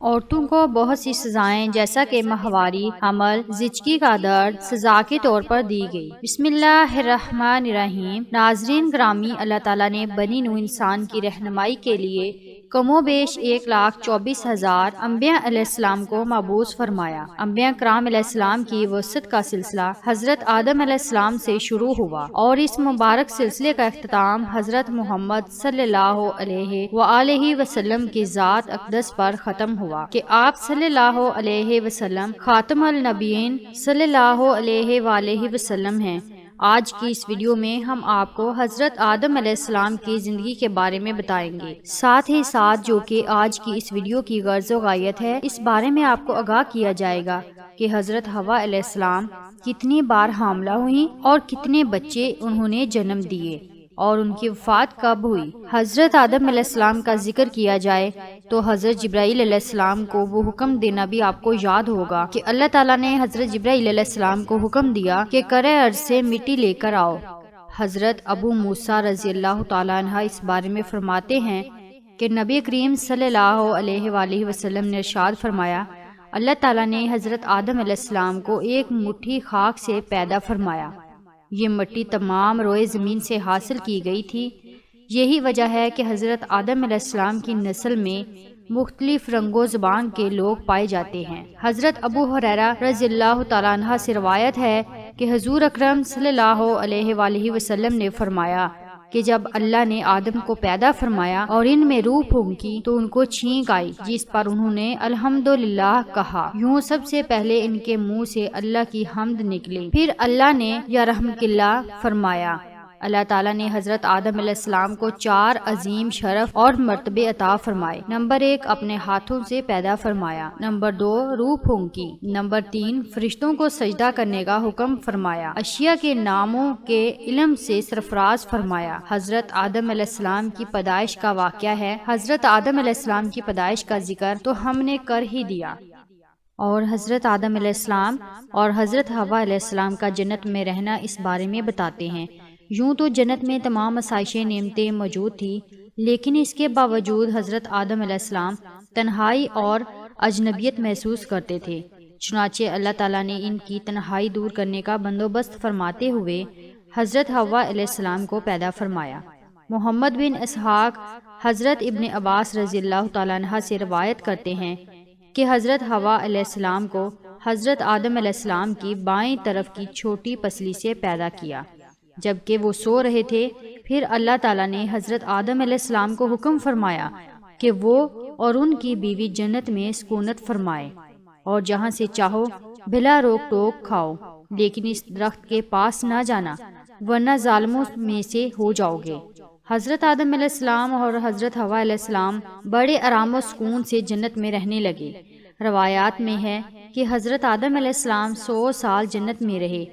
عورتوں کو بہت سی سزائیں جیسا کہ ماہواری، حمل، زچگی کا درد سزا کے طور پر دی گئی۔ بسم اللہ الرحمن الرحیم۔ ناظرین گرامی، اللہ تعالیٰ نے بنی نوع انسان کی رہنمائی کے لیے کم و بیش 1,24,000 انبیاء علیہ السلام کو مبعوث فرمایا۔ انبیاء کرام علیہ السلام کی وسعت کا سلسلہ حضرت آدم علیہ السلام سے شروع ہوا اور اس مبارک سلسلے کا اختتام حضرت محمد صلی اللہ علیہ وآلہ وسلم کی ذات اقدس پر ختم ہوا کہ آپ صلی اللہ علیہ وسلم خاتم النبیین صلی اللہ علیہ وآلہ وسلم ہیں۔ آج کی اس ویڈیو میں ہم آپ کو حضرت آدم علیہ السلام کی زندگی کے بارے میں بتائیں گے، ساتھ ہی ساتھ جو کہ آج کی اس ویڈیو کی غرض و غایت ہے، اس بارے میں آپ کو آگاہ کیا جائے گا کہ حضرت حوا علیہ السلام کتنی بار حاملہ ہوئیں اور کتنے بچے انہوں نے جنم دیے اور ان کی وفات کب ہوئی۔ حضرت آدم علیہ السلام کا ذکر کیا جائے تو حضرت جبرائیل علیہ السلام کو وہ حکم دینا بھی آپ کو یاد ہوگا کہ اللہ تعالیٰ نے حضرت جبرائیل علیہ السلام کو حکم دیا کہ کرۂ ارض سے مٹی لے کر آؤ۔ حضرت ابو موسیٰ رضی اللہ تعالیٰ عنہ اس بارے میں فرماتے ہیں کہ نبی کریم صلی اللہ علیہ وآلہ وسلم نے ارشاد فرمایا، اللہ تعالیٰ نے حضرت آدم علیہ السلام کو ایک مٹھی خاک سے پیدا فرمایا۔ یہ مٹی تمام روئے زمین سے حاصل کی گئی تھی۔ یہی وجہ ہے کہ حضرت آدم علیہ السلام کی نسل میں مختلف رنگ و زبان کے لوگ پائے جاتے ہیں۔ حضرت ابو ہریرہ رضی اللہ تعالیٰ عنہ سے روایت ہے کہ حضور اکرم صلی اللہ علیہ وآلہ وسلم نے فرمایا کہ جب اللہ نے آدم کو پیدا فرمایا اور ان میں روح پھونکی تو ان کو چھینک آئی، جس پر انہوں نے الحمدللہ کہا۔ یوں سب سے پہلے ان کے منہ سے اللہ کی حمد نکلی، پھر اللہ نے یا رحمک اللہ فرمایا۔ اللہ تعالیٰ نے حضرت آدم علیہ السلام کو 4 عظیم شرف اور مرتبے عطا فرمائے۔ نمبر 1، اپنے ہاتھوں سے پیدا فرمایا۔ نمبر 2، روح پھونکی۔ نمبر 3، فرشتوں کو سجدہ کرنے کا حکم فرمایا۔ اشیاء کے ناموں کے علم سے سرفراز فرمایا۔ حضرت آدم علیہ السلام کی پیدائش کا واقعہ ہے۔ حضرت آدم علیہ السلام کی پیدائش کا ذکر تو ہم نے کر ہی دیا، اور حضرت آدم علیہ السلام اور حضرت حوا علیہ السلام کا جنت میں رہنا اس بارے میں بتاتے ہیں۔ یوں تو جنت میں تمام آسائش نعمتیں موجود تھی، لیکن اس کے باوجود حضرت آدم علیہ السلام تنہائی اور اجنبیت محسوس کرتے تھے۔ چنانچہ اللہ تعالیٰ نے ان کی تنہائی دور کرنے کا بندوبست فرماتے ہوئے حضرت حوا علیہ السلام کو پیدا فرمایا۔ محمد بن اسحاق حضرت ابن عباس رضی اللہ تعالیٰ عنہ سے روایت کرتے ہیں کہ حضرت حوا علیہ السلام کو حضرت آدم علیہ السلام کی بائیں طرف کی چھوٹی پسلی سے پیدا کیا جبکہ وہ سو رہے تھے۔ پھر اللہ تعالیٰ نے حضرت آدم علیہ السلام کو حکم فرمایا کہ وہ اور ان کی بیوی جنت میں سکونت فرمائے اور جہاں سے چاہو بلا روک ٹوک کھاؤ، لیکن اس درخت کے پاس نہ جانا ورنہ ظالموں میں سے ہو جاؤ گے۔ حضرت آدم علیہ السلام اور حضرت حوا علیہ السلام بڑے آرام و سکون سے جنت میں رہنے لگے۔ روایات میں ہے کہ حضرت آدم علیہ السلام 100 سال جنت میں رہے۔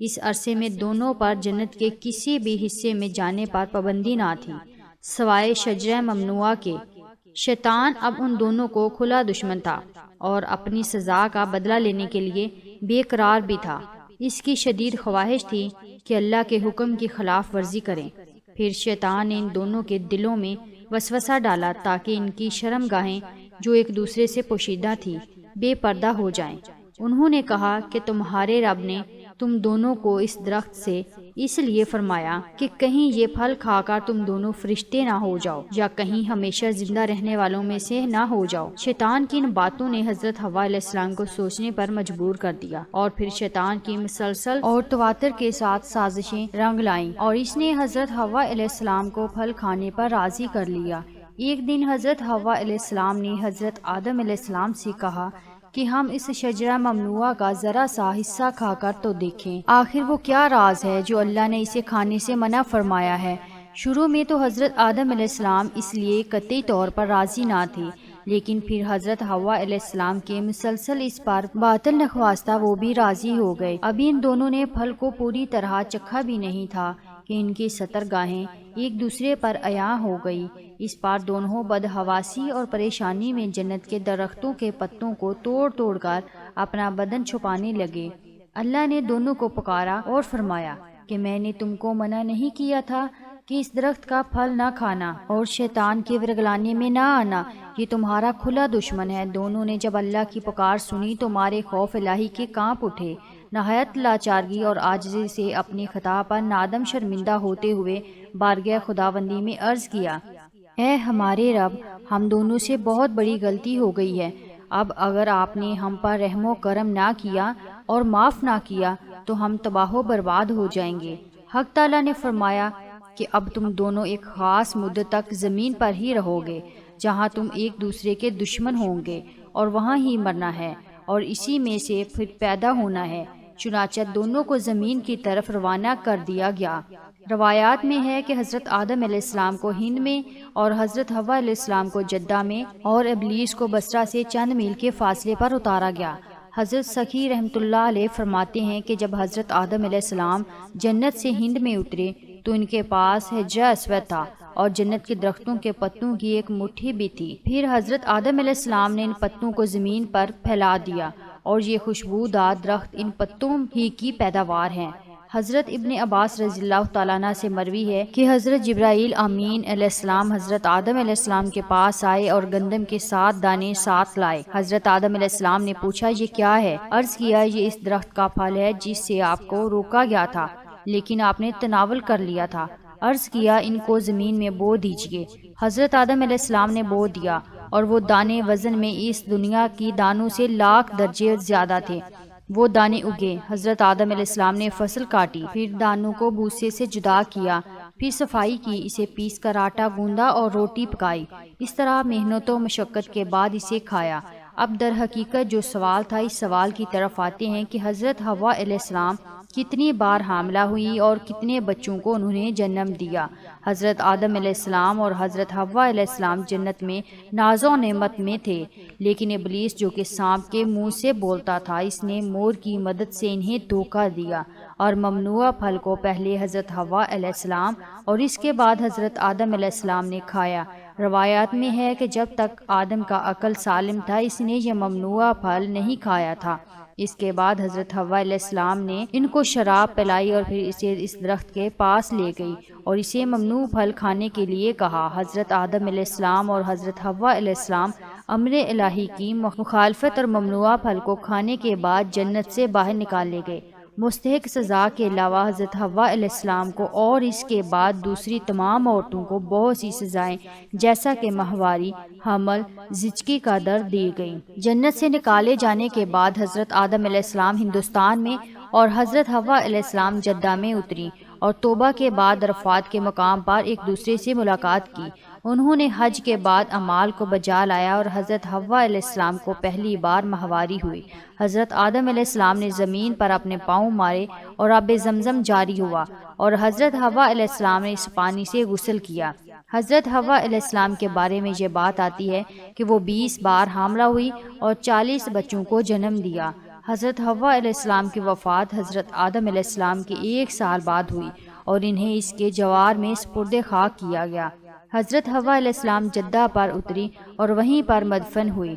اس عرصے میں دونوں پر جنت کے کسی بھی حصے میں جانے پر پابندی نہ تھی سوائے شجرہ ممنوعہ کے۔ شیطان اب ان دونوں کو کھلا دشمن تھا اور اپنی سزا کا بدلہ لینے کے لیے بے قرار بھی تھا۔ اس کی شدید خواہش تھی کہ اللہ کے حکم کی خلاف ورزی کریں۔ پھر شیطان نے ان دونوں کے دلوں میں وسوسہ ڈالا تاکہ ان کی شرم گاہیں جو ایک دوسرے سے پوشیدہ تھی بے پردہ ہو جائیں۔ انہوں نے کہا کہ تمہارے رب نے تم دونوں کو اس درخت سے اس لیے فرمایا کہ کہیں یہ پھل کھا کر تم دونوں فرشتے نہ ہو جاؤ یا کہیں ہمیشہ زندہ رہنے والوں میں سے نہ ہو جاؤ۔ شیطان کی ان باتوں نے حضرت حوا علیہ السلام کو سوچنے پر مجبور کر دیا، اور پھر شیطان کی مسلسل اور تواتر کے ساتھ سازشیں رنگ لائیں اور اس نے حضرت حوا علیہ السلام کو پھل کھانے پر راضی کر لیا۔ ایک دن حضرت حوا علیہ السلام نے حضرت آدم علیہ السلام سے کہا کہ ہم اس شجرہ ممنوعہ کا ذرا سا حصہ کھا کر تو دیکھیں، آخر وہ کیا راز ہے جو اللہ نے اسے کھانے سے منع فرمایا ہے۔ شروع میں تو حضرت آدم علیہ السلام اس لیے قطعی طور پر راضی نہ تھے، لیکن پھر حضرت حوا علیہ السلام کے مسلسل اس پر باطل نخواستہ وہ بھی راضی ہو گئے۔ ابھی ان دونوں نے پھل کو پوری طرح چکھا بھی نہیں تھا کہ ان کی سترگاہیں ایک دوسرے پر عیاں ہو گئی۔ اس پر دونوں بدحواسی اور پریشانی میں جنت کے درختوں کے پتوں کو توڑ توڑ کر اپنا بدن چھپانے لگے۔ اللہ نے دونوں کو پکارا اور فرمایا کہ میں نے تم کو منع نہیں کیا تھا کہ اس درخت کا پھل نہ کھانا اور شیطان کے ورگلانے میں نہ آنا، یہ تمہارا کھلا دشمن ہے۔ دونوں نے جب اللہ کی پکار سنی تو مارے خوف الہی کے کانپ اٹھے، نہایت لاچارگی اور عاجزی سے اپنی خطا پر نادم شرمندہ ہوتے ہوئے بارگاہ خداوندی میں عرض کیا، اے ہمارے رب، ہم دونوں سے بہت بڑی غلطی ہو گئی ہے۔ اب اگر آپ نے ہم پر رحم و کرم نہ کیا اور معاف نہ کیا تو ہم تباہ و برباد ہو جائیں گے۔ حق تعالیٰ نے فرمایا کہ اب تم دونوں ایک خاص مدت تک زمین پر ہی رہو گے جہاں تم ایک دوسرے کے دشمن ہوں گے، اور وہاں ہی مرنا ہے اور اسی میں سے پھر پیدا ہونا ہے۔ چنانچہ دونوں کو زمین کی طرف روانہ کر دیا گیا۔ روایات میں ہے کہ حضرت آدم علیہ السلام کو ہند میں اور حضرت حوا علیہ السلام کو جدہ میں اور ابلیس کو بصرہ سے چند میل کے فاصلے پر اتارا گیا۔ حضرت سخی رحمۃ اللہ علیہ فرماتے ہیں کہ جب حضرت آدم علیہ السلام جنت سے ہند میں اترے تو ان کے پاس حجرہ اسود تھا اور جنت کے درختوں کے پتوں کی ایک مٹھی بھی تھی۔ پھر حضرت آدم علیہ السلام نے ان پتوں کو زمین پر پھیلا دیا اور یہ خوشبودار درخت ان پتوں ہی کی پیداوار ہیں۔ حضرت ابن عباس رضی اللہ تعالیٰ عنہ سے مروی ہے کہ حضرت جبرائیل امین علیہ السلام حضرت آدم علیہ السلام کے پاس آئے اور گندم کے 7 دانے ساتھ لائے۔ حضرت آدم علیہ السلام نے پوچھا، یہ کیا ہے؟ عرض کیا، یہ اس درخت کا پھل ہے جس سے آپ کو روکا گیا تھا لیکن آپ نے تناول کر لیا تھا۔ عرض کیا، ان کو زمین میں بو دیجئے۔ حضرت آدم علیہ السلام نے بو دیا اور وہ دانے وزن میں اس دنیا کی دانوں سے 1,00,000 درجے زیادہ تھے۔ وہ دانے اگے، حضرت آدم علیہ السلام نے فصل کاٹی، پھر دانوں کو بھوسے سے جدا کیا، پھر صفائی کی، اسے پیس کر آٹا گوندا اور روٹی پکائی۔ اس طرح محنت و مشقت کے بعد اسے کھایا۔ اب در حقیقت جو سوال تھا، اس سوال کی طرف آتے ہیں کہ حضرت حوا علیہ السلام کتنی بار حاملہ ہوئی اور کتنے بچوں کو انہوں نے جنم دیا۔ حضرت آدم علیہ السلام اور حضرت حوا علیہ السلام جنت میں ناز و نعمت میں تھے، لیکن ابلیس جو کہ سانپ کے منہ سے بولتا تھا، اس نے مور کی مدد سے انہیں دھوکہ دیا اور ممنوعہ پھل کو پہلے حضرت حوا علیہ السلام اور اس کے بعد حضرت آدم علیہ السلام نے کھایا۔ روایات میں ہے کہ جب تک آدم کا عقل سالم تھا اس نے یہ ممنوعہ پھل نہیں کھایا تھا۔ اس کے بعد حضرت حوا علیہ السلام نے ان کو شراب پلائی اور پھر اسے اس درخت کے پاس لے گئی اور اسے ممنوع پھل کھانے کے لیے کہا۔ حضرت آدم علیہ السلام اور حضرت حوا علیہ السلام امر الہی کی مخالفت اور ممنوعہ پھل کو کھانے کے بعد جنت سے باہر نکالے گئے۔ مستحق سزا کے علاوہ حضرت حوا علیہ السلام کو اور اس کے بعد دوسری تمام عورتوں کو بہت سی سزائیں جیسا کہ ماہواری، حمل، زچگی کا درد دی گئی۔ جنت سے نکالے جانے کے بعد حضرت آدم علیہ السلام ہندوستان میں اور حضرت حوا علیہ السلام جدہ میں اتری اور توبہ کے بعد عرفات کے مقام پر ایک دوسرے سے ملاقات کی۔ انہوں نے حج کے بعد اعمال کو بجا لایا اور حضرت حوا علیہ السلام کو پہلی بار ماہواری ہوئی۔ حضرت آدم علیہ السلام نے زمین پر اپنے پاؤں مارے اور آب زمزم جاری ہوا اور حضرت حوا علیہ السلام نے اس پانی سے غسل کیا۔ حضرت حوا علیہ السلام کے بارے میں یہ بات آتی ہے کہ وہ 20 بار حاملہ ہوئی اور 40 بچوں کو جنم دیا۔ حضرت حوا علیہ السلام کی وفات حضرت آدم علیہ السلام کے 1 سال بعد ہوئی اور انہیں اس کے جوار میں سپرد خاک کیا گیا۔ حضرت حوا علیہ السلام جدہ پر اتری اور وہیں پر مدفن ہوئی۔